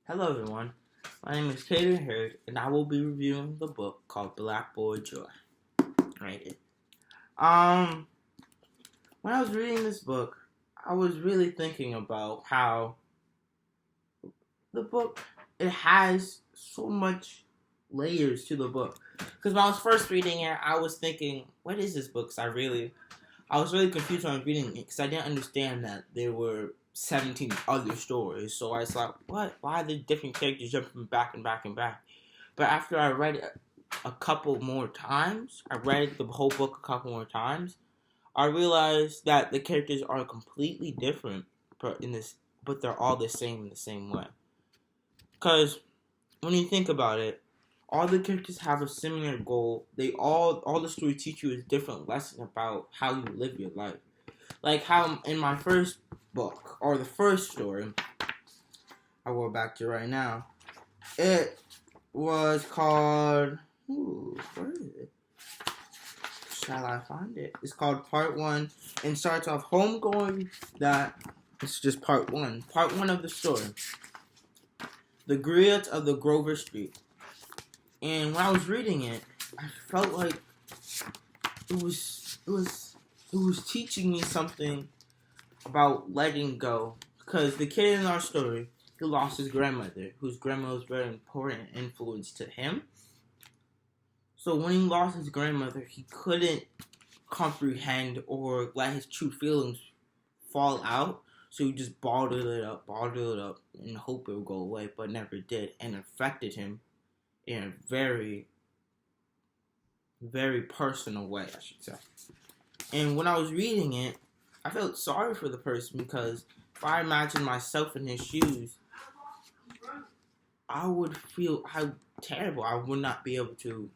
Hello everyone, my name is Kayden and I will be reviewing the book called Black Boy Joy. Right. Um, when I was reading this book, I was really thinking about how the book it has so much layers to the book. Because when I was first reading it, I was thinking, what is this book? I was really confused when I was reading it because I didn't understand that there were 17 other stories. So I was like, what? Why are the different characters jumping back and back and back? But after I read it a couple more times, I read the whole book a couple more times, I realized that the characters are completely different, but they're all the same in the same way. Because when you think about it, all the characters have a similar goal. All the stories teach you a different lesson about how you live your life. Like how in my first book, or the first story, I will go back to right now. It was called, where is it? Shall I find it? It's called Part 1, and starts off homegoing that, it's just Part 1. Part 1 of the story. The Griot of the Grover Street. And when I was reading it, I felt like it was teaching me something about letting go. Because the kid in our story, he lost his grandmother, whose grandmother was a very important influence to him. So when he lost his grandmother, he couldn't comprehend or let his true feelings fall out. So he just bottled it up, and hope it would go away, but never did, and affected him in a very, very personal way, I should say. And when I was reading it, I felt sorry for the person because if I imagined myself in his shoes, I would feel how terrible. I would not be able to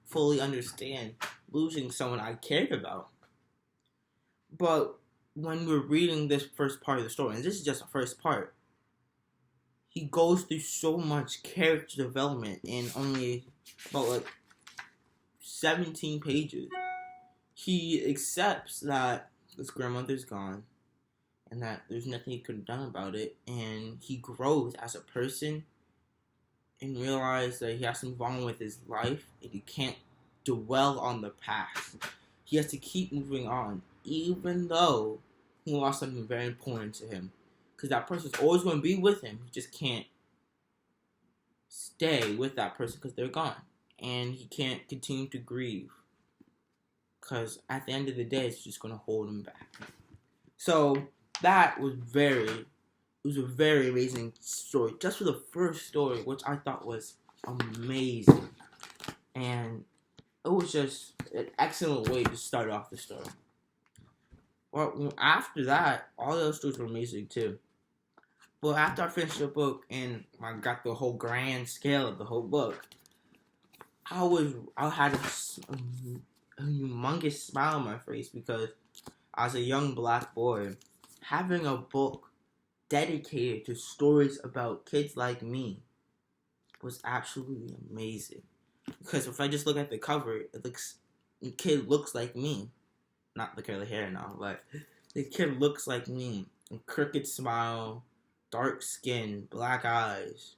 fully understand losing someone I cared about. But when we're reading this first part of the story, and this is just the first part, he goes through so much character development in only about 17 pages. He accepts that his grandmother's gone and that there's nothing he could have done about it, and he grows as a person and realizes that he has to move on with his life and he can't dwell on the past. He has to keep moving on, even though he lost something very important to him. Because that person's always going to be with him. He just can't stay with that person because they're gone. And he can't continue to grieve. Because at the end of the day, it's just going to hold him back. So that was it was a very amazing story. Just for the first story, which I thought was amazing. And it was just an excellent way to start off the story. Well, after that, all those stories were amazing too. But after I finished the book and I got the whole grand scale of the whole book, I had a humongous smile on my face because as a young black boy, having a book dedicated to stories about kids like me was absolutely amazing. Because if I just look at the cover, the kid looks like me. Not the curly hair now, but the kid looks like me. A crooked smile, dark skin, black eyes.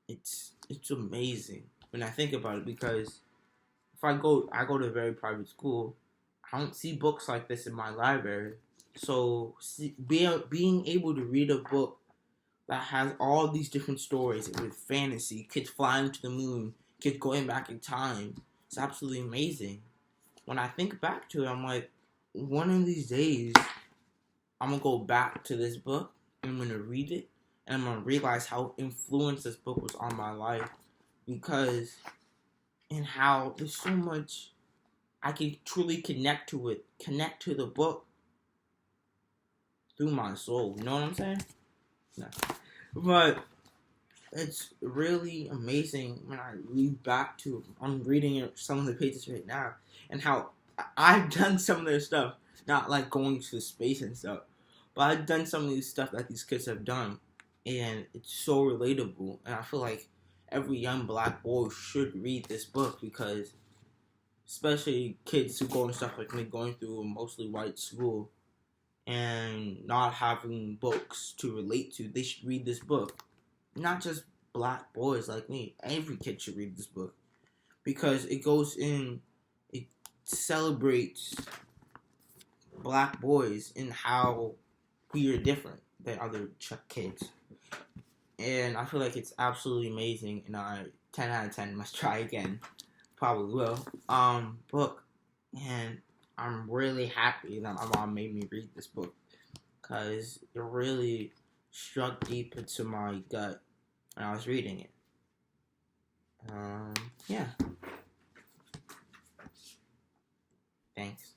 It's amazing when I think about it because if I go to a very private school, I don't see books like this in my library. So being able to read a book that has all these different stories with fantasy, kids flying to the moon, kids going back in time, it's absolutely amazing. When I think back to it, I'm like, one of these days, I'm going to go back to this book, and I'm going to read it, and I'm going to realize how influenced this book was on my life, because, and how there's so much I can truly connect to the book through my soul, you know what I'm saying? No. But it's really amazing when I read back to it. I'm reading some of the pages right now, and how I've done some of their stuff, not like going to space and stuff, but I've done some of these stuff that these kids have done, and it's so relatable, and I feel like every young black boy should read this book because, especially kids who go and stuff like me, going through a mostly white school and not having books to relate to, they should read this book. not just black boys like me. Every kid should read this book because it celebrates black boys and how we are different than other kids. And I feel like it's absolutely amazing, and I 10 out of 10 must try again. Probably will. Book, and I'm really happy that my mom made me read this book because it really struck deep into my gut when I was reading it. Yeah. Thanks.